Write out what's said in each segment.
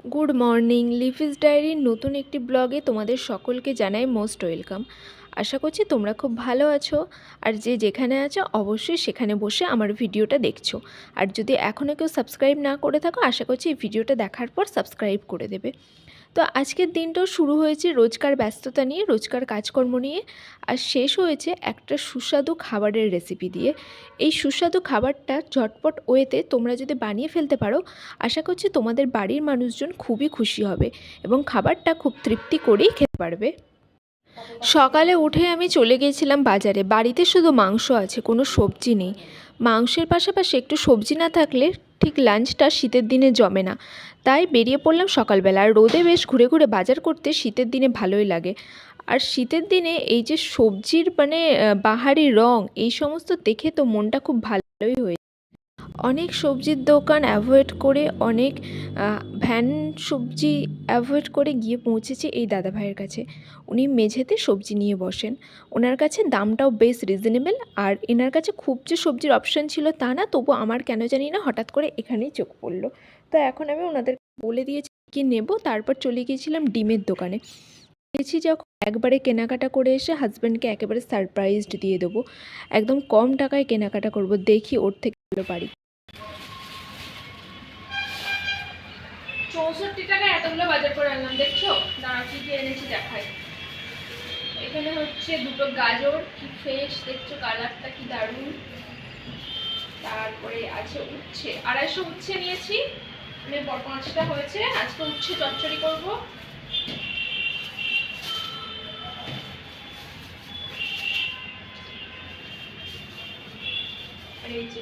Good morning. লিফিস ডায়েরির নতুন একটি ব্লগে তোমাদের সকলকে জানাই মোস্ট ওয়েলকাম। আশা করছি তোমরা খুব ভালো আছো, আর যে যেখানে আছো অবশ্যই সেখানে বসে আমার ভিডিওটা দেখছো। আর যদি এখনও কেউ সাবস্ক্রাইব না করে থাকো, আশা করছি এই ভিডিওটা দেখার পর সাবস্ক্রাইব করে দেবে। তো আজকের দিনটাও শুরু হয়েছে রোজকার ব্যস্ততা নিয়ে, রোজকার কাজকর্ম নিয়ে, আর শেষ হয়েছে একটা সুস্বাদু খাবারের রেসিপি দিয়ে। এই সুস্বাদু খাবারটা ঝটপট ওয়েতে তোমরা যদি বানিয়ে ফেলতে পারো, আশা করছি তোমাদের বাড়ির মানুষজন খুবই খুশি হবে এবং খাবারটা খুব তৃপ্তি করেই খেতে পারবে। সকালে উঠে আমি চলে গিয়েছিলাম বাজারে। বাড়িতে শুধু মাংস আছে, কোনো সবজি নেই। মাংসের পাশাপাশি একটু সবজি না থাকলে ঠিক লাঞ্চটা শীতের দিনে জমে না। তাই বেরিয়ে পড়লাম সকালবেলা। আর রোদে বেশ ঘুরে ঘুরে বাজার করতে শীতের দিনে ভালোই লাগে। আর শীতের দিনে এই যে সবজির বাহারি রং, এই সমস্ত দেখে তো মনটা খুব ভালোই হয়ে। অনেক সবজির দোকান অ্যাভয়েড করে, অনেক ভ্যান সবজি অ্যাভয়েড করে গিয়ে পৌঁছেছি এই দাদাভাইয়ের কাছে। উনি মেঝেতে সবজি নিয়ে বসেন। ওনার কাছে দামটাও বেশ রিজনেবল, আর এনার কাছে খুব যে সবজির অপশান ছিল তা না, তবু আমার কেন জানি না হঠাৎ করে এখানেই চোখ পড়লো। তো এখন আমি ওনাদের বলে দিয়েছি কি নেব। তারপর চলে গিয়েছিলাম ডিমের দোকানে। গেছি যখন, একবারে কেনাকাটা করে এসে হাজব্যান্ডকে একেবারে সারপ্রাইজড দিয়ে দেবো। একদম কম টাকায় কেনাকাটা করব, দেখি ওর থেকে ভালো পারি। 64 টাকায় এতগুলো বাজার করে আনলাম, দেখছো? দাঁড়া কি কি এনেছি দেখাই। এখানে হচ্ছে দুটো গাজর, কি ফ্রেশ, দেখছো কালারটা কি দারুণ। তারপরে আছে উচ্ছে, 250 উচ্ছে নিয়েছি, মানে 5টা হয়েছে। আজকে উচ্ছে চচ্চড়ি করব। আর এই যে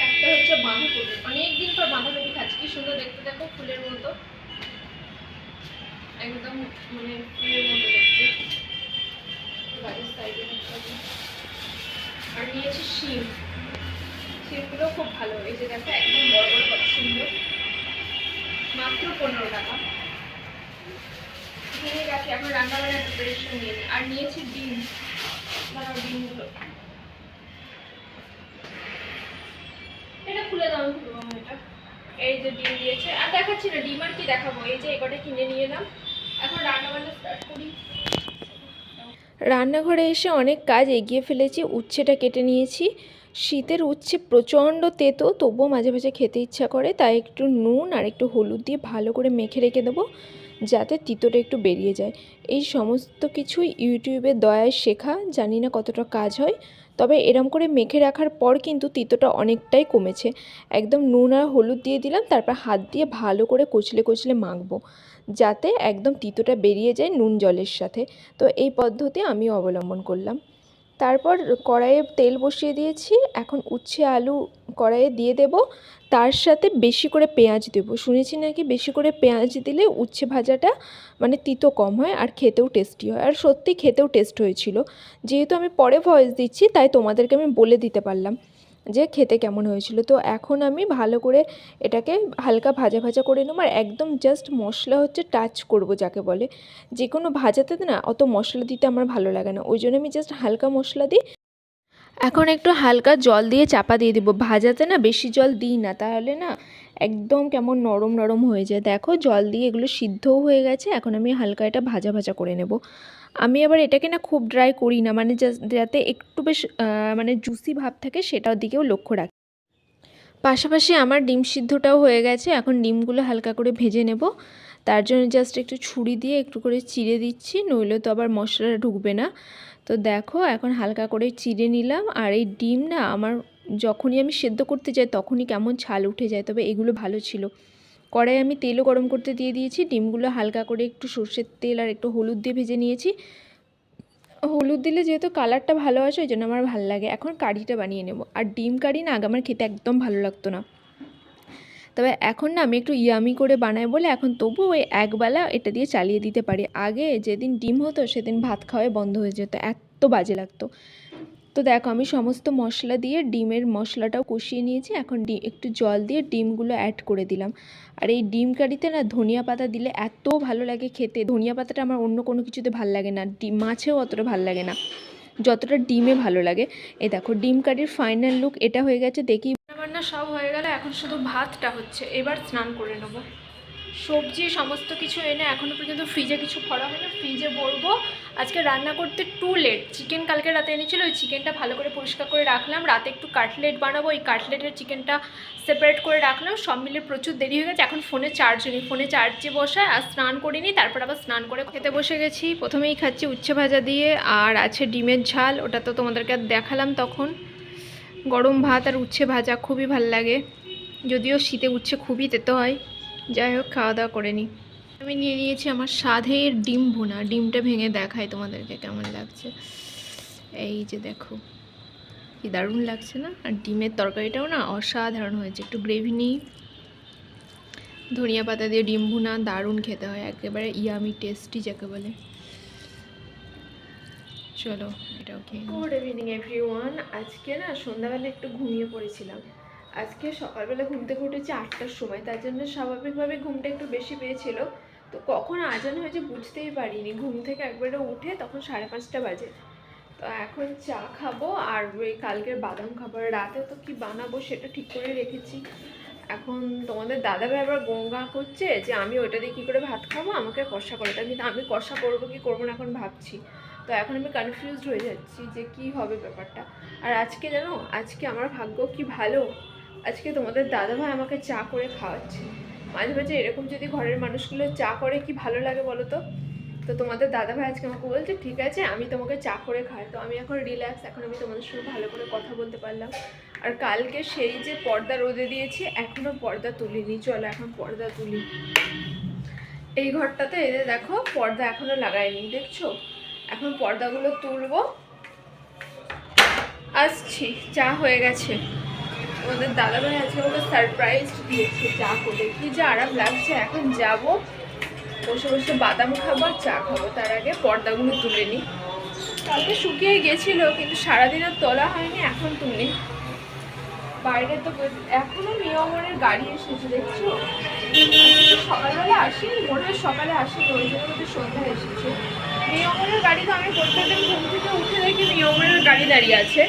একটা হচ্ছে বাঁধাকপি, অনেকদিন পর বাঁধাকপি খাচ্ছি, কি সুন্দর দেখতে, দেখো ফুলের মতো, একদম মানে ফুলের মতো দেখতে। গাছের সাইডে আর নিয়েছি শিম। শিমগুলো খুব ভালো, এই যে দেখো একদম বড় বড়, কত সুন্দর, মাত্র 15 টাকা। কিনে রাখি, এখন রান্নাবান্নার প্রিপারেশন নিয়ে নিই। আর নিয়েছি ডিম, ধরো ডিমগুলো, এটা খুলে দাও, এটা এই যে ডিম দিয়েছে। আর দেখাচ্ছি না ডিম, আর কি দেখাবো, এই যে এবারে কিনে নিয়ে এলাম। এখন রান্নাবান্না স্টার্ট করি। রান্নাঘরে এসে অনেক কাজ এগিয়ে ফেলেছি। উচ্ছেটা কেটে নিয়েছি। শীতের উচ্ছে প্রচণ্ড তেতো, তবুও মাঝে মাঝে খেতে ইচ্ছা করে, তাই একটু নুন আর একটু হলুদ দিয়ে ভালো করে মেখে রেখে দেবো, যাতে তিতোটা একটু বেরিয়ে যায়। এই সমস্ত কিছুই ইউটিউবের দয়ায় শেখা, জানি না কতটা কাজ হয়, তবে এরম করে মেখে রাখার পর কিন্তু তিতোটা অনেকটাই কমেছে। একদম নুন আর হলুদ দিয়ে দিলাম, তারপর হাত দিয়ে ভালো করে কচলে কচলে মাখবো, যাতে একদম তিতোটা বেরিয়ে যায় নুন জলের সাথে। তো এই পদ্ধতি আমিও অবলম্বন করলাম। তারপর কড়াইয়ে তেল বসিয়ে দিয়েছি। এখন উচ্ছে আলু কড়াইয়ে দিয়ে দেব, তার সাথে বেশি করে পেঁয়াজ দেবো। শুনেছি নাকি বেশি করে পেঁয়াজ দিলে উচ্ছে ভাজাটা মানে তিতো কম হয় আর খেতেও টেস্টি হয়। আর সত্যি খেতেও টেস্ট হয়েছিল। যেহেতু আমি পরে ভয়েস দিচ্ছি, তাই তোমাদেরকে আমি বলে দিতে পারলাম যে খেতে কেমন হয়েছিল। তো এখন আমি ভালো করে এটাকে হালকা ভাজা ভাজা করে নেব। আর একদম জাস্ট মশলা হচ্ছে টাচ করব যাকে বলে। যে কোনো ভাজাতে না অত মশলা দিতে আমার ভালো লাগে না, ওই জন্য আমি জাস্ট হালকা মশলা দিই। এখন একটু হালকা জল দিয়ে চাপা দিয়ে দিব। ভাজাতে না বেশি জল দিই না, তাহলে না একদম কেমন নরম নরম হয়ে যায়। দেখো জল দিয়ে এগুলো সিদ্ধও হয়ে গেছে। এখন আমি হালকা এটা ভাজা ভাজা করে নেব। আমি আবার এটাকে না খুব ড্রাই করি না, মানে যাতে একটু বেশ মানে জুসি ভাব থাকে, সেটার দিকেও লক্ষ্য রাখি। পাশাপাশি আমার ডিম সিদ্ধটাও হয়ে গেছে। এখন ডিমগুলো হালকা করে ভেজে নেব। তার জন্য জাস্ট একটু ছুরি দিয়ে একটু করে চিড়ে দিচ্ছি, নইলে তো আবার মশলাটা ঢুকবে না। তো দেখো এখন হালকা করে চিড়ে নিলাম। আর এই ডিম না আমার যখনই আমি সেদ্ধ করতে যাই তখনই কেমন ছাল উঠে যায়, তবে এগুলো ভালো ছিল। কড়াই আমি তেলও গরম করতে দিয়ে দিয়েছি। ডিমগুলো হালকা করে একটু সর্ষের তেল আর একটু হলুদ দিয়ে ভেজে নিয়েছি। হলুদ দিলে যেহেতু কালারটা ভালো আসে, ওই জন্য আমার ভালো লাগে। এখন কারিটা বানিয়ে নেব। আর ডিম কারি না আগে আমার খেতে একদম ভালো লাগতো না, তবে এখন না আমি একটু ইয়ামি করে বানাই বলে এখন তবু ওই একবেলা এটা দিয়ে চালিয়ে দিতে পারি। আগে যেদিন ডিম হতো সেদিন ভাত খাওয়াই বন্ধ হয়ে যেত, এত বাজে লাগতো। তো দেখো আমি সমস্ত মশলা দিয়ে ডিমের মশলাটাও কষিয়ে নিয়েছি। এখন একটু জল দিয়ে ডিমগুলো অ্যাড করে দিলাম। আর এই ডিম কারিতে না ধনিয়া পাতা দিলে এত ভালো লাগে খেতে। ধনিয়া পাতাটা আমার অন্য কোনো কিছুতে ভালো লাগে না, ডিম মাছেও অতটা ভালো লাগে না যতটা ডিমে ভালো লাগে। এই দেখো ডিম কারির ফাইনাল লুক এটা হয়ে গেছে। দেখি রান্নাবান্না সব হয়ে গেলে এখন শুধু ভাতটা হচ্ছে, এবার স্নান করে নেবো। সবজি সমস্ত কিছু এনে এখনও পর্যন্ত ফ্রিজে কিছু ভরা হয় না, ফ্রিজে ভরবো। আজকে রান্না করতে টু লেট, চিকেন কালকে রাতে এনেছিল, ওই চিকেনটা ভালো করে পরিষ্কার করে রাখলাম। রাতে একটু কাটলেট বানাবো, ওই কাটলেটের চিকেনটা সেপারেট করে রাখলাম। সব মিলে প্রচুর দেরি হয়ে গেছে। এখন ফোনে চার্জে নিই, ফোনে চার্জে বসায় আর স্নান করিনি, তারপর আবার স্নান করে খেতে বসে গেছি। প্রথমেই খাচ্ছি উচ্ছে ভাজা দিয়ে, আর আছে ডিমের ঝাল, ওটা তো তোমাদেরকে দেখালাম তখন। গরম ভাত আর উচ্ছে ভাজা খুবই ভাল লাগে, যদিও শীতে উচ্ছে খুবই তেতো হয়। যাই হোক, খাওয়া দাওয়া করে নিই। আমি নিয়ে নিয়েছি আমার স্বাদের ডিম ভুনা। ডিমটা ভেঙে দেখাই তোমাদেরকে কেমন লাগছে। এই যে দেখো, কি দারুণ লাগছে না? আর ডিমের তরকারিটাও না অসাধারণ হয়েছে। একটু গ্রেভি নিই, ধনিয়া পাতা দিয়ে ডিম ভুনা দারুণ খেতে হয়, একেবারে ইয়ামি টেস্টি যাকে বলে। চলো এটাও খেয়ে। Good evening everyone. আজকে না সন্ধ্যাবেলা একটু ঘুমিয়ে পড়েছিলাম। আজকে সকালবেলা ঘুম থেকে উঠেছি 8টার সময়, তার জন্য স্বাভাবিকভাবে ঘুমটা একটু বেশি পেয়েছিল। তো কখন আজান হয়েছে বুঝতেই পারিনি। ঘুম থেকে একবারে উঠে তখন 5:30 বাজে। তো এখন চা খাবো আর ওই কালকের বাদাম খাবার। রাতে তো কি বানাবো সেটা ঠিক করে রেখেছি। এখন তোমাদের দাদাভাই আবার গঙ্গা করছে যে আমি ওইটা দিয়ে কী করে ভাত খাবো, আমাকে কষা করে। কিন্তু আমি কষা করবো কি করবো না এখন ভাবছি। তো এখন আমি কনফিউজড হয়ে যাচ্ছি যে কি হবে ব্যাপারটা। আর আজকে জানো, আজকে আমার ভাগ্য কি ভালো, আজকে তোমাদের দাদাভাই আমাকে চা করে খাওয়াচ্ছে। মাঝে মাঝে এরকম যদি ঘরের মানুষগুলো চা করে কি ভালো লাগে বলো তো। তো তোমাদের দাদাভাই আজকে আমাকে বলছে ঠিক আছে আমি তোমাকে চা করে খাই। তো আমি এখন রিল্যাক্স, এখন আমি তোমাদের সঙ্গে ভালো করে কথা বলতে পারলাম। আর কালকে সেই যে পর্দা রোদে দিয়েছি, এখনও পর্দা তুলিনি। চলো এখন পর্দা তুলি। এই ঘরটাতে এদের দেখো পর্দা এখনও লাগাইনি, দেখছো? এখন পর্দাগুলো তুলবো। আসছি, চা হয়ে গেছে। আমাদের দাদাভাই আজকে আমাকে সারপ্রাইজ দিয়েছে চা করে, কি যে আরাম লাগছে। এখন যাব, বসে বসে বাদাম খাবো, চা খাবো। তার আগে পর্দাগুলো তুলে নিই। কালকে শুকিয়ে গেছিল কিন্তু সারাদিন আর তোলা হয়নি, এখন তুলি। বাইরে তো এখনো মিয়ামরের গাড়ি এসেছে, দেখছো? সকালবেলা আসেনি, মনে হয় সকালে আসেনি, ওই জন্য মধ্যে সন্ধ্যায় এসেছে। মিয়ামরের গাড়ি তো আমি প্রত্যেকদিন ঘুম থেকে উঠে দেখি মিয়ামরের গাড়ি দাঁড়িয়ে আছে।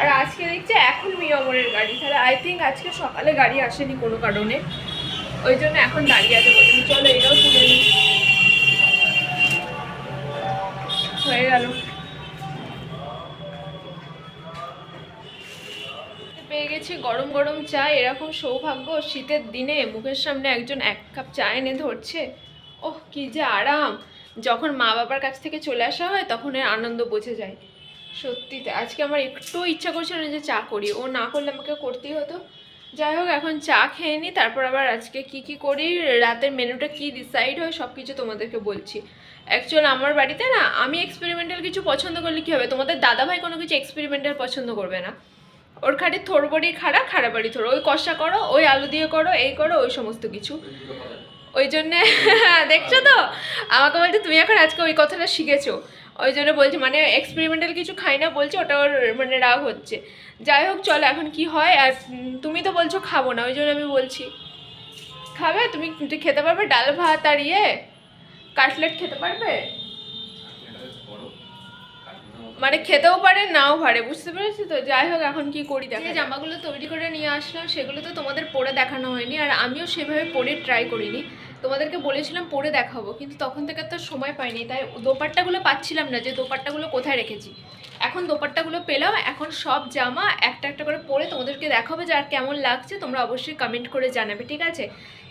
আর আজকে দেখছি এখন মিয়ামরের গাড়ি, তাহলে আই থিঙ্ক আজকে সকালে গাড়ি আসেনি কোনো কারণে, ওই জন্য এখন দাঁড়িয়ে আছে বলছি। চলো এটাও তুলে নিই। হয়ে গেল। পেয়ে গেছি গরম গরম চা। এরকম সৌভাগ্য শীতের দিনে মুখের সামনে একজন 1 কাপ চা এনে ধরছে। ওহ কি যে আরাম। যখন মা বাবার কাছ থেকে চলে আসা হয় তখন এর আনন্দ বোঝা যায়। সত্যিতে আজকে আমার একটু ইচ্ছা করছিল না যে চা করি, ও না করলে আমাকে করতেই হতো। যাই হোক, এখন চা খেয়ে নিই, তারপর আবার আজকে কি করি, রাতের মেনুটা কি ডিসাইড হয় সব কিছু তোমাদেরকে বলছি। অ্যাকচুয়ালি আমার বাড়িতে না আমি এক্সপেরিমেন্টাল কিছু পছন্দ করলে কী হবে, তোমাদের দাদাভাই কোনো কিছু এক্সপেরিমেন্টাল পছন্দ করবে না। ওর খালি থোড় বড়ি খাড়া বাড়ি থোড়, ওই কষা করো, ওই আলু দিয়ে করো, এই করো, ওই সমস্ত কিছু। ওই জন্যে দেখছো তো, আমাকে বলছে তুমি এখন আজকে ওই কথাটা শিখেছো, ওই জন্য বলছি মানে এক্সপেরিমেন্টাল কিছু খাই না বলছে, ওটা ওর মানে রাগ হচ্ছে। যাই হোক চলো এখন কি হয়। আর তুমি তো বলছো খাবো না, ওই জন্য আমি বলছি খাবে। তুমি খেতে পারবে ডাল ভাত আর কাটলেট খেতে পারবে? মানে খেতেও পারে নাও পারে, বুঝতে পেরেছি তো। যাই হোক এখন কি করি, দেখো জামাগুলো তৈরি করে নিয়ে আসলাম, সেগুলো তো তোমাদের পরে দেখানো হয়নি, আর আমিও সেভাবে পরে ট্রাই করিনি। তোমাদেরকে বলেছিলাম পরে দেখাবো, কিন্তু তখন থেকে তো সময় পাইনি, তাই দোপাট্টাগুলো পাচ্ছিলাম না যে দোপাট্টাগুলো কোথায় রেখেছি। এখন দোপাট্টাগুলো পেলাম, এখন সব জামা একটা একটা করে পরে তোমাদেরকে দেখাবো যে আর কেমন লাগছে। তোমরা অবশ্যই কমেন্ট করে জানাবে, ঠিক আছে?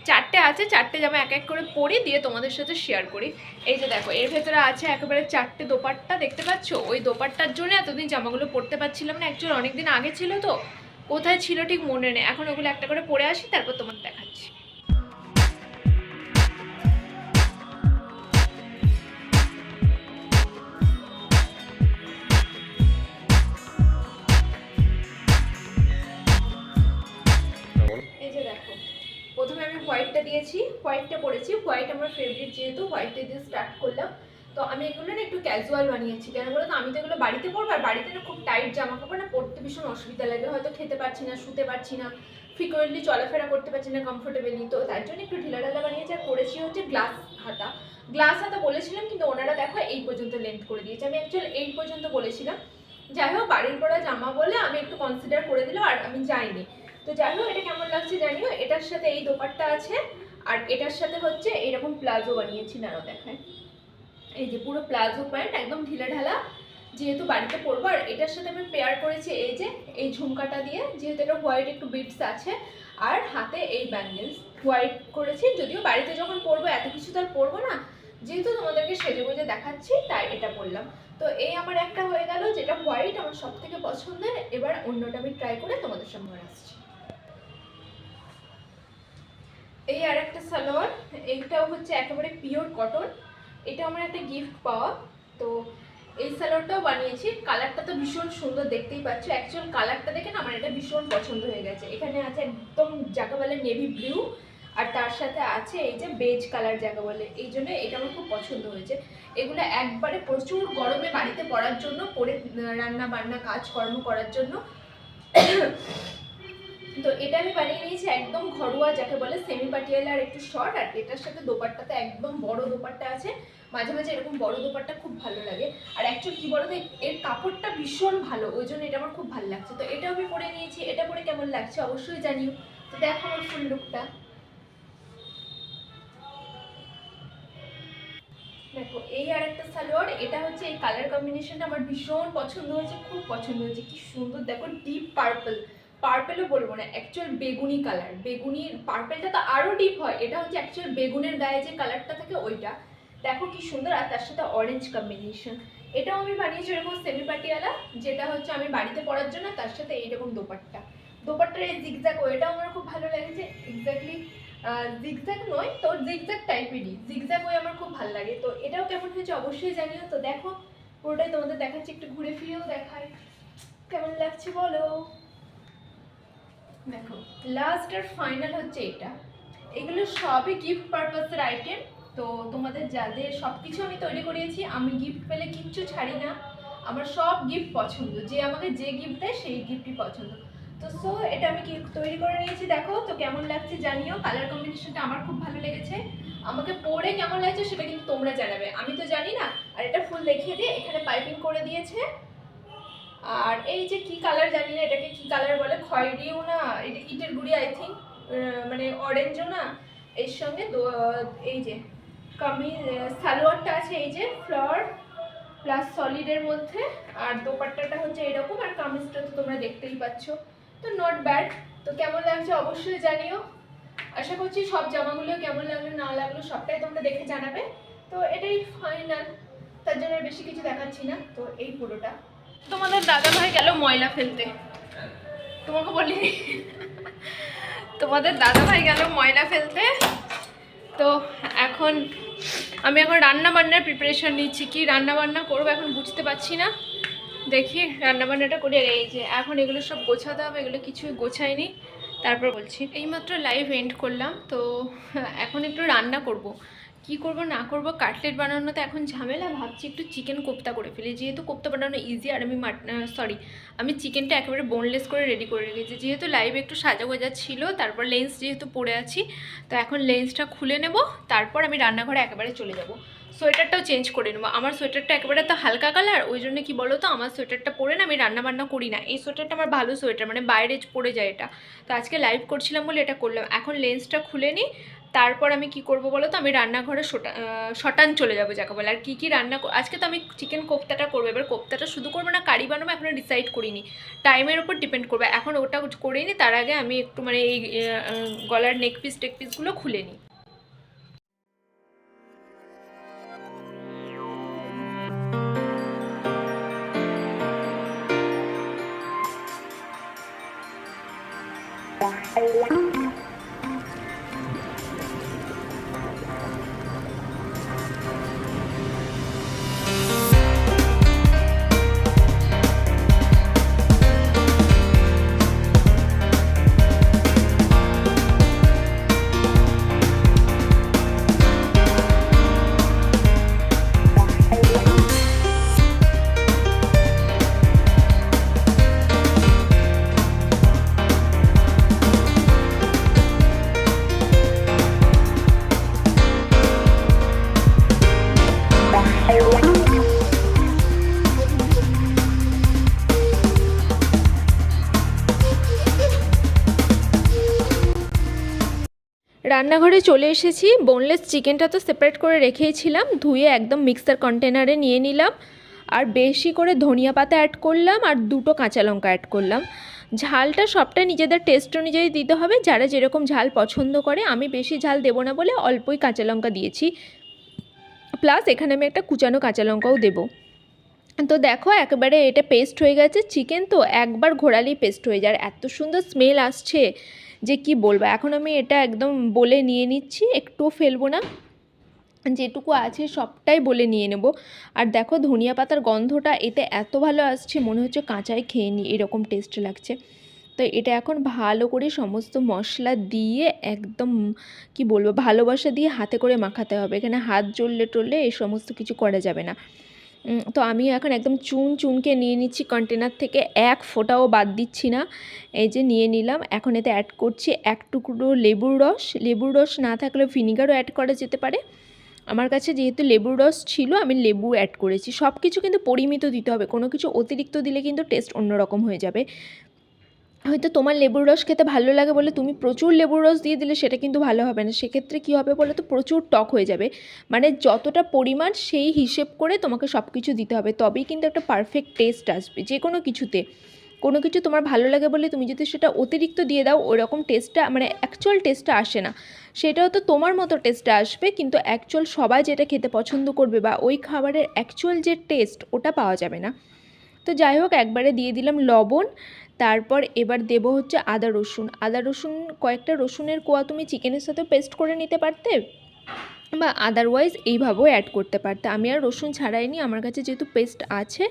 4টে আছে, 4টে জামা এক এক করে পরি দিয়ে তোমাদের সাথে শেয়ার করি। এই যে দেখো এর ভেতরে আছে একেবারে 4টে দোপাট্টা, দেখতে পাচ্ছ? ওই দোপাট্টার জন্য এতদিন জামাগুলো পরতে পারছিলাম না। অ্যাকচুয়ালি অনেকদিন আগে ছিল তো, কোথায় ছিল ঠিক মনে নেই। এখন ওগুলো একটা করে পরে আসি, তারপর তোমাদের দেখাচ্ছি। এই যে দেখো, প্রথমে আমি হোয়াইটটা দিয়েছি, হোয়াইটটা পরেছি। হোয়াইট আমার ফেভারিট, যেহেতু হোয়াইটটা দিয়ে স্টার্ট করলাম। তো আমি এগুলো না একটু ক্যাজুয়াল বানিয়েছি, কেন বলো তো? আমি তো এগুলো বাড়িতে পরবো, আর বাড়িতে না খুব টাইট জামা কাপড় না পরতে ভীষণ অসুবিধা লাগে, হয়তো খেতে পারছি না, শুতে পারছি না, ফ্রিকোয়েন্টলি চলাফেরা করতে পারছি না কমফোর্টেবলি। তো তার জন্য একটু ঢিলা ঢালা বানিয়েছি। আর করেছি হচ্ছে গ্লাস হাতা। গ্লাস হাতা বলেছিলাম কিন্তু ওনারা দেখো এই পর্যন্ত লেন্থ করে দিয়েছে, আমি অ্যাকচুয়ালি 8 পর্যন্ত বলেছিলাম। যাই হোক বাড়ির পরা জামা বলে আমি একটু কনসিডার করে দিলাম, আর আমি যাইনি। তো যাই হোক, এটা কেমন লাগছে জানিও। এটার সাথে এই দোপাট্টা আছে, আর এটার সাথে হচ্ছে এইরকম প্লাজো বানিয়েছি, নাও দেখায়। এই যে পুরো প্লাজো প্যান্ট, একদম ঢিলে ঢালা, যেহেতু বাড়িতে পরবো। আর এটার সাথে আমি পেয়ার করেছি এই যে এই ঝুমকাটা দিয়ে, যেহেতু এটা হোয়াইট একটু বিটস আছে, আর হাতে এই ব্যাঙ্গেলস হোয়াইট করেছি। যদিও বাড়িতে যখন পরবো এত কিছু তো আর পরবো না, যেহেতু তোমাদেরকে সেজে গুজে দেখাচ্ছি তাই এটা বললাম। তো এই আমার একটা হয়ে গেল, যেটা হোয়াইট আমার সব থেকে পছন্দের। এবার অন্যটা আমি ট্রাই করে তোমাদের সামনে আসছি। এই আর একটা সালোয়ার, এইটাও হচ্ছে একেবারে পিওর কটন। এটা আমার একটা গিফট পাওয়া। তো এই সালোয়ারটাও বানিয়েছি। কালারটা তো ভীষণ সুন্দর, দেখতেই পাচ্ছ। অ্যাকচুয়াল কালারটা দেখে না আমার এটা ভীষণ পছন্দ হয়ে গেছে। এখানে আছে একদম যাকে বলে নেভি ব্লু, আর তার সাথে আছে এই যে বেজ কালার যাকে বলে, এই জন্য এটা আমার খুব পছন্দ হয়েছে। এগুলো একবারে প্রচুর গরমে বাড়িতে পরার জন্য, পরে রান্না বান্না কাজকর্ম করার জন্য। তো এটা আমি বানিয়ে নিয়েছি একদম ঘরোয়া যাকে বলে, সেমি পাটিয়ালা আর একটু শর্ট। আর এটার সাথে দোপাট্টাতে একদম বড় দোপাট্টা আছে। মাঝে মাঝে এরকম বড় দোপাট্টা খুব ভালো লাগে। আর অ্যাকচুয়ালি কি বলতো, এর কাপড়টা ভীষণ ভালো, ওই জন্য এটা আমার খুব ভালো লাগছে। তো এটাও আমি পরে নিয়েছি। এটা পরে কেমন লাগছে অবশ্যই জানিও। তো দেখো আমার ফুল লুকটা, দেখো। এই আর একটা সালোয়ার, এটা হচ্ছে এই কালার কম্বিনেশনটা আমার ভীষণ পছন্দ হয়েছে, খুব পছন্দ হয়েছে। কি সুন্দর দেখো, ডিপ পার্পল, পার্পেলও বলবো না, অ্যাকচুয়াল বেগুনি কালার। বেগুনি পার্পেলটা তো আরও ডিপ হয়, এটা হচ্ছে অ্যাকচুয়াল বেগুনের গায়ে যে কালারটা থাকে ওইটা। দেখো কি সুন্দর, আর তার সাথে অরেঞ্জ কম্বিনেশন। এটাও আমি বানিয়েছি এরকম সেমি পাটিয়ালা, যেটা হচ্ছে আমি বাড়িতে পরার জন্য, তার সাথে এইরকম দোপাট্টা। দোপাট্টার এই জিগজ্যাগ ওইটাও আমার খুব ভালো লেগেছে। এক্স্যাক্টলি জিগজ্যাগ নয় তো, জিগজ্যাগ টাইপেরই, জিগজ্যাগ ওই আমার খুব ভালো লাগে। তো এটাও কেমন হয়েছে অবশ্যই জানিও। তো দেখো পুরোটাই তোমাদের দেখাচ্ছি, একটু ঘুরে ফিরেও দেখাই কেমন লাগছে বলো। দেখো লাস্ট আর ফাইনাল হচ্ছে এটা। এগুলো সবই গিফট পারপাসের আইটেম। তো তোমাদের যাদের সব কিছু আমি তৈরি করিয়েছি, আমি গিফট পেলে কিচ্ছু ছাড়ি না, আমার সব গিফট পছন্দ। যে আমাকে যে গিফট দেয় সেই গিফটই পছন্দ। তো সো এটা আমি তৈরি করে নিয়েছি, দেখো। তো কেমন লাগছে জানিও। কালার কম্বিনেশনটা আমার খুব ভালো লেগেছে। আমাকে পরে কেমন লাগছে সেটা কিন্তু তোমরা জানাবে, আমি তো জানি না। আর এটা ফুল দেখিয়ে দিয়ে এখানে পাইপিং করে দিয়েছে। আর এই যে কি কালার জানি না, এটাকে কি কালার বলে, খয়েরিও না, এটা ইটের গুড়ি আই থিঙ্ক, মানে অরেঞ্জও না। এর সঙ্গে এই যে সালোয়ারটা আছে এই যে ফ্লাওয়ার প্লাস সলিডের মধ্যে, আর দোপাট্টাটা হচ্ছে এরকম, আর কামিজটা তো তোমরা দেখতেই পাচ্ছ। তো নট ব্যাড। তো কেমন লাগছে অবশ্যই জানিও। আশা করছি সব জামাগুলো কেমন লাগলো না লাগলো সবটাই তোমরা দেখে জানাবে। তো এটাই ফাইনাল, তার জন্য বেশি কিছু দেখাচ্ছি না। তো এই পুরোটা। তোমাদের দাদা ভাই গেল ময়লা ফেলতে, তোমাকে বলি, তোমাদের দাদা ভাই গেল ময়লা ফেলতে। তো এখন আমি রান্না বান্নার প্রিপারেশন নিচ্ছি। কি রান্না বান্না করবো এখন বুঝতে পারছি না, দেখি রান্না বান্নাটা করি। আর এই যে এখন এগুলো সব গোছাতে হবে, এগুলো কিছুই গোছাইনি, তারপর বলছি। এইমাত্র লাইভ এন্ড করলাম। তো এখন একটু রান্না করব, কি করব না করব। কাটলেট বানানোতে এখন ঝামেলা, ভাবছি একটু চিকেন কোপ্তা করে ফেলি, যেহেতু কোপ্তা বানানো ইজি। আর আমি চিকেনটা একেবারে বোনলেস করে রেডি করে রেখেছি, যেহেতু লাইভে একটু সাজা গোজা ছিল। তারপর লেন্স যেহেতু পরে আছি, তো এখন লেন্সটা খুলে নেব, তারপর আমি রান্নাঘরে একেবারে চলে যাব। সোয়েটারটাও চেঞ্জ করে নেবো। আমার সোয়েটারটা একেবারে তো হালকা কালার, ওই জন্য কি বলো তো, আমার সোয়েটারটা পরে না আমি রান্নাবান্না করি না। এই সোয়েটারটা আমার ভালো সোয়েটার, মানে বাইরে পরে যায় এটা। তো আজকে লাইভ করছিলাম বলে এটা করলাম। এখন লেন্সটা খুলে নিই, তারপর আমি কি করব বলো তো, আমি রান্নাঘরে শটান চলে যাবো যাকে বলে। আর কী রান্না আজকে তো আমি চিকেন কোফতাটা করবো। এবার কোফতাটা শুধু করবো না কারি বানাবো এখনও ডিসাইড করিনি, টাইমের উপর ডিপেন্ড করবে। এখন ওটা করেই নি, তার আগে আমি একটু মানে এই গলার টেকপিসগুলো খুলে নিই। রান্নাঘরে চলে এসেছি। বোনলেস চিকেনটা তো সেপারেট করে রেখেইছিলাম, ধুয়ে একদম মিক্সার কন্টেনারে নিয়ে নিলাম। আর বেশি করে ধনিয়া পাতা অ্যাড করলাম আর 2টো কাঁচা লঙ্কা অ্যাড করলাম। ঝালটা সবটা নিজেদের টেস্ট অনুযায়ী দিতে হবে, যারা যেরকম ঝাল পছন্দ করে। আমি বেশি ঝাল দেবো না বলে অল্পই কাঁচা লঙ্কা দিয়েছি, প্লাস এখানে আমি একটা কুচানো কাঁচা লঙ্কাও দেবো। তো দেখো একেবারে এটা পেস্ট হয়ে গেছে। চিকেন তো একবার ঘোরালেই পেস্ট হয়ে যায়, এত সুন্দর স্মেল আসছে যে কি বলবো। এখন আমি এটা একদম বলে নিয়ে নিচ্ছি, একটুও ফেলবো না, যেটুকু আছে সবটাই বলে নিয়ে নেব। আর দেখো ধনিয়া পাতার গন্ধটা এতে এত ভালো আসছে, মনে হচ্ছে কাঁচাই খেয়ে নিই, এরকম টেস্ট লাগছে। তো এটা এখন ভালো করে সমস্ত মশলা দিয়ে একদম কি বলবো ভালোবাসা দিয়ে হাতে করে মাখাতে হবে। এখানে হাত জ্বললে টললে এই সমস্ত কিছু করা যাবে না। তো আমি এখন একদম চুনকে নিয়ে নিচ্ছি কন্টেনার থেকে, এক ফোঁটাও বাদ দিচ্ছি না। এই যে নিয়ে নিলাম। এখন এতে অ্যাড করছি 1 টুকরো লেবুর রস। লেবুর রস না থাকলে ভিনিগারও অ্যাড করা যেতে পারে। আমার কাছে যেহেতু লেবুর রস ছিল আমি লেবু অ্যাড করেছি। সব কিছু কিন্তু পরিমিত দিতে হবে, কোনো কিছু অতিরিক্ত দিলে কিন্তু টেস্ট অন্যরকম হয়ে যাবে। হয়তো তোমার লেবুর রস খেতে ভালো লাগে বলে তুমি প্রচুর লেবুর রস দিয়ে দিলে সেটা কিন্তু ভালো হবে না। সেক্ষেত্রে কী হবে বলো তো, প্রচুর টক হয়ে যাবে। মানে যতটা পরিমাণ সেই হিসেব করে তোমাকে সব কিছু দিতে হবে, তবেই কিন্তু একটা পারফেক্ট টেস্ট আসবে যে কোনো কিছুতে। কোনো কিছু তোমার ভালো লাগে বলে তুমি যদি সেটা অতিরিক্ত দিয়ে দাও, ওরকম টেস্টটা মানে অ্যাকচুয়াল টেস্টটা আসে না। সেটাও তো তোমার মতো টেস্টটা আসবে, কিন্তু অ্যাকচুয়াল সবাই যেটা খেতে পছন্দ করবে বা ওই খাবারের অ্যাকচুয়াল যে টেস্ট ওটা পাওয়া যাবে না। তো যাই হোক, একবারে দিয়ে দিলাম লবণ। তারপর এবার দেব হচ্ছে আদা রসুন। কয়েকটা রসুনের কোয়া তুমি চিকেনের সাথে পেস্ট করে নিতে পারতে, বা আদারওয়াইজ এইভাবেও অ্যাড করতে পারতে। আমি আর রসুন ছাড়াইনি, আমার কাছে যেহেতু পেস্ট আছে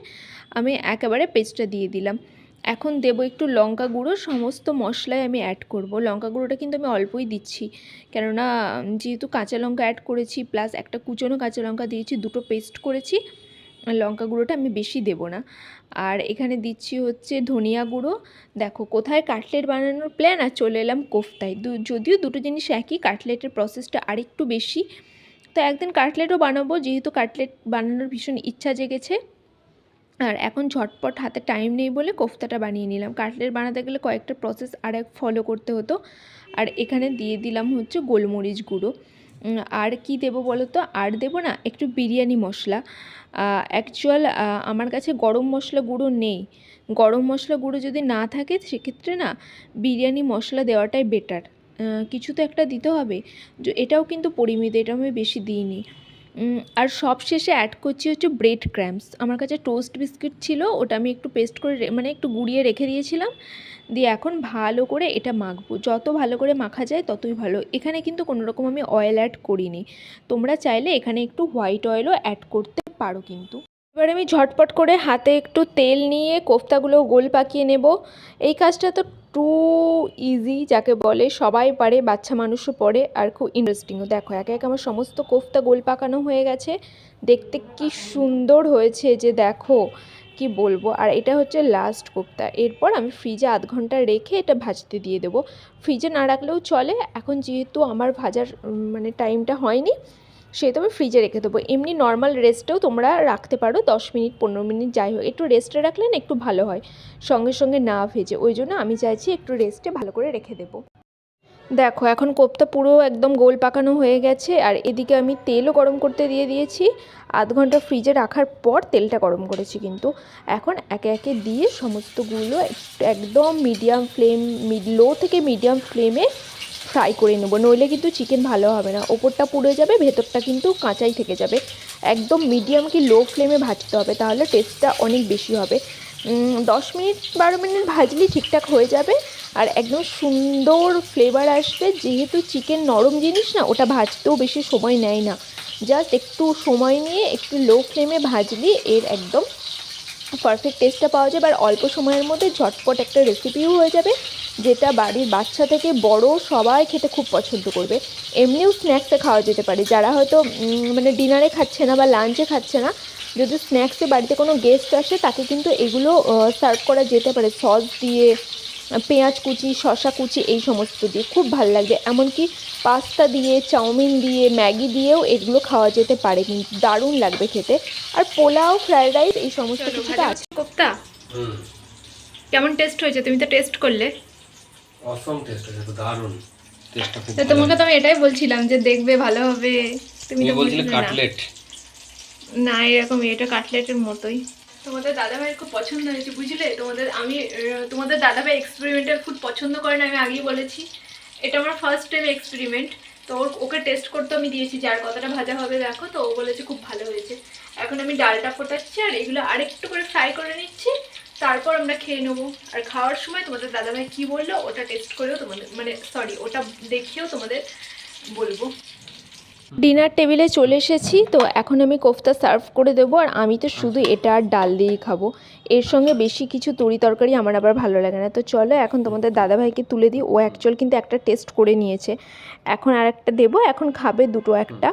আমি একেবারে পেস্টটা দিয়ে দিলাম। এখন দেব একটু লঙ্কা গুঁড়ো, সমস্ত মশলায় আমি অ্যাড করব। লঙ্কা গুঁড়োটা কিন্তু আমি অল্পই দিচ্ছি, কেননা যেহেতু কাঁচা লঙ্কা অ্যাড করেছি, প্লাস একটা কুচনো কাঁচা লঙ্কা দিয়েছি, 2টো পেস্ট করেছি। লঙ্কা গুঁড়োটা আমি বেশি দেব না। আর এখানে দিচ্ছি হচ্ছে ধনিয়া গুঁড়ো। দেখো কোথায় কাটলেট বানানোর প্ল্যান আর চলে এলাম কোফতায়। যদিও দুটো জিনিস একই, কাটলেটের প্রসেসটা আরেকটু বেশি। তো একদিন কাটলেটও বানাবো, যেহেতু কাটলেট বানানোর ভীষণ ইচ্ছা জেগেছে। আর এখন ঝটপট হাতে টাইম নেই বলে কোফতাটা বানিয়ে নিলাম। কাটলেট বানাতে গেলে কয়েকটা প্রসেস ফলো করতে হতো। আর এখানে দিয়ে দিলাম হচ্ছে গোলমরিচ গুঁড়ো। আর কি দেবো বলো তো, আর দেবো না একটু বিরিয়ানি মশলা। অ্যাকচুয়াল আমার কাছে গরম মশলা গুঁড়ো নেই। গরম মশলা গুঁড়ো যদি না থাকে সেক্ষেত্রে না বিরিয়ানি মশলা দেওয়াটাই বেটার। কিছু তো একটা দিতে হবে। এটাও কিন্তু পরিমিত, এটা আমি বেশি দিইনি। আর সব শেষে অ্যাড করছি হচ্ছে ব্রেড ক্র্যাম্পস। আমার কাছে টোস্ট বিস্কিট ছিল, ওটা আমি একটু পেস্ট করে মানে একটু গুঁড়িয়ে রেখে দিয়েছিলাম। দিয়ে এখন ভালো করে এটা মাখবো, যত ভালো করে মাখা যায় ততই ভালো। এখানে কিন্তু কোনো রকম আমি অয়েল অ্যাড করিনি, তোমরা চাইলে এখানে একটু হোয়াইট অয়েলও অ্যাড করতে পারো কিন্তু। এবার আমি ঝটপট করে হাতে একটু তেল নিয়ে কোফতাগুলো গোল পাকিয়ে নেব। এই কাজটা তো টু ইজি যাকে বলে, সবাই পারে, বাচ্চা মানুষও পড়ে, আর খুব ইন্টারেস্টিংও। দেখো একে একে আমার সমস্ত কোফতা গোল পাকানো হয়ে গেছে, দেখতে কি সুন্দর হয়েছে যে দেখো কি বলবো। আর এটা হচ্ছে লাস্ট কোফতা। এরপর আমি ফ্রিজে আধ ঘন্টা রেখে এটা ভাজতে দিয়ে দেবো। ফ্রিজে না রাখলেও চলে, এখন যেহেতু আমার ভাজার মানে টাইমটা হয়নি সেহেতু আমি ফ্রিজে রেখে দেবো। এমনি নর্মাল রেস্টেও তোমরা রাখতে পারো, 10 মিনিট 15 মিনিট যাই হোক, একটু রেস্টে রাখলে না একটু ভালো হয়, সঙ্গে সঙ্গে না ভেজে। ওই জন্য আমি চাইছি একটু রেস্টে ভালো করে রেখে দেবো। দেখো এখন কোফতা পুরো একদম গোল পাকানো হয়ে গেছে। আর এদিকে আমি তেলও গরম করতে দিয়ে দিয়েছি। আধ ঘন্টা ফ্রিজে রাখার পর তেলটা গরম করেছি কিন্তু। এখন একে একে দিয়ে সমস্তগুলো একদম লো থেকে মিডিয়াম ফ্লেমে ফ্রাই করে নেবো, নইলে কিন্তু চিকেন ভালো হবে না, ওপরটা পুড়ে যাবে, ভেতরটা কিন্তু কাঁচাই থেকে যাবে। একদম মিডিয়াম কি লো ফ্লেমে ভাজতে হবে, তাহলে টেস্টটা অনেক বেশি হবে। 10 মিনিট 12 মিনিট ভাজলেই ঠিকঠাক হয়ে যাবে, আর একদম সুন্দর ফ্লেভার আসবে। যেহেতু চিকেন নরম জিনিস না, ওটা ভাজতেও বেশি সময় নেয় না, জাস্ট একটু সময় নিয়ে একটু লো ফ্লেমে ভাজলি এর একদম পারফেক্ট টেস্টটা পাওয়া যাবে। আর অল্প সময়ের মধ্যে ঝটপট একটা রেসিপিও হয়ে যাবে, যেটা বাড়ির বাচ্চা থেকে বড় সবাই খেতে খুব পছন্দ করবে। এমনিও স্ন্যাক্সে খাওয়া যেতে পারে, যারা হয়তো মানে ডিনারে খাচ্ছে না বা লাঞ্চে খাচ্ছে না, যদি স্ন্যাক্সে বাড়িতে কোনো গেস্ট আসে তাকে কিন্তু এগুলো সার্ভ করা যেতে পারে সস দিয়ে, পেঁয়াজ কুচি, শসা কুচি, এই সমস্ত দিয়ে খুব ভালো লাগবে। এমনকি পাস্তা দিয়ে, চাউমিন দিয়ে, ম্যাগি দিয়েও এগুলো খাওয়া যেতে পারে, কিন্তু দারুণ লাগবে খেতে। আর পোলাও, ফ্রায়েড রাইস এই সমস্ত কিছুটা আছে। কোফতা কেমন টেস্ট হয়েছে? তুমি তো টেস্ট করলে। অসম টেস্ট হয়েছে, তো দারুণ। টেস্টটা খুব তো ভালো। তোমাকে তো আমি এটাই বলছিলাম যে দেখবে ভালো হবে, তুমি তুমি তো বলছিলে বুঝলে না। কাটলেট। না এরকম এটা কাটলেটের মতোই। তোমাদের দাদাভাইয়ের খুব পছন্দ হয়েছে বুঝলে। তোমাদের দাদাভাই এক্সপেরিমেন্টাল ফুড পছন্দ করে না, আমি আগেই বলেছি। এটা আমার ফার্স্ট টাইম এক্সপেরিমেন্ট। তো ওকে টেস্ট করতে আমি দিয়েছি যে আর কতটা ভাজা হবে দেখো, তো ও বলেছে খুব ভালো হয়েছে। এখন আমি ডালটা ফোটাচ্ছি আর এগুলো আরেকটু করে ফ্রাই করে নিচ্ছি, তারপর আমরা খেয়ে নেবো। আর খাওয়ার সময় তোমাদের দাদাভাই কি বললো ওটা টেস্ট করেও তোমাদের ওটা দেখেও তোমাদের বলবো। ডিনার টেবিলে চলে এসেছি, তো এখন আমি কোফতা সার্ভ করে দেবো। আর আমি তো শুধু এটা আর ডাল দিয়েই খাবো, এর সঙ্গে বেশি কিছু তরি তরকারি আমার আবার ভালো লাগে না। তো চলো এখন তোমাদের দাদাভাইকে তুলে দিই। ও অ্যাকচুয়াল কিন্তু একটা টেস্ট করে নিয়েছে, এখন আর একটা দেবো। এখন খাবে দুটো একটা।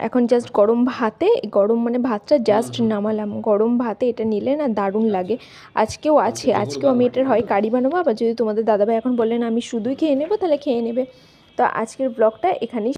এখন জাস্ট গরম ভাতে, গরম মানে ভাতটা জাস্ট নামালাম, গরম ভাতে এটা নিলে না দারুণ লাগে। আজকেও আছে, আজকেও আমি এটার হয় কারি বানাবো, আবার যদি তোমাদের দাদাভাই এখন বললেন আমি শুধুই খেয়ে নেবো তাহলে খেয়ে নেবে। তো আজকের ব্লগটা এখানেই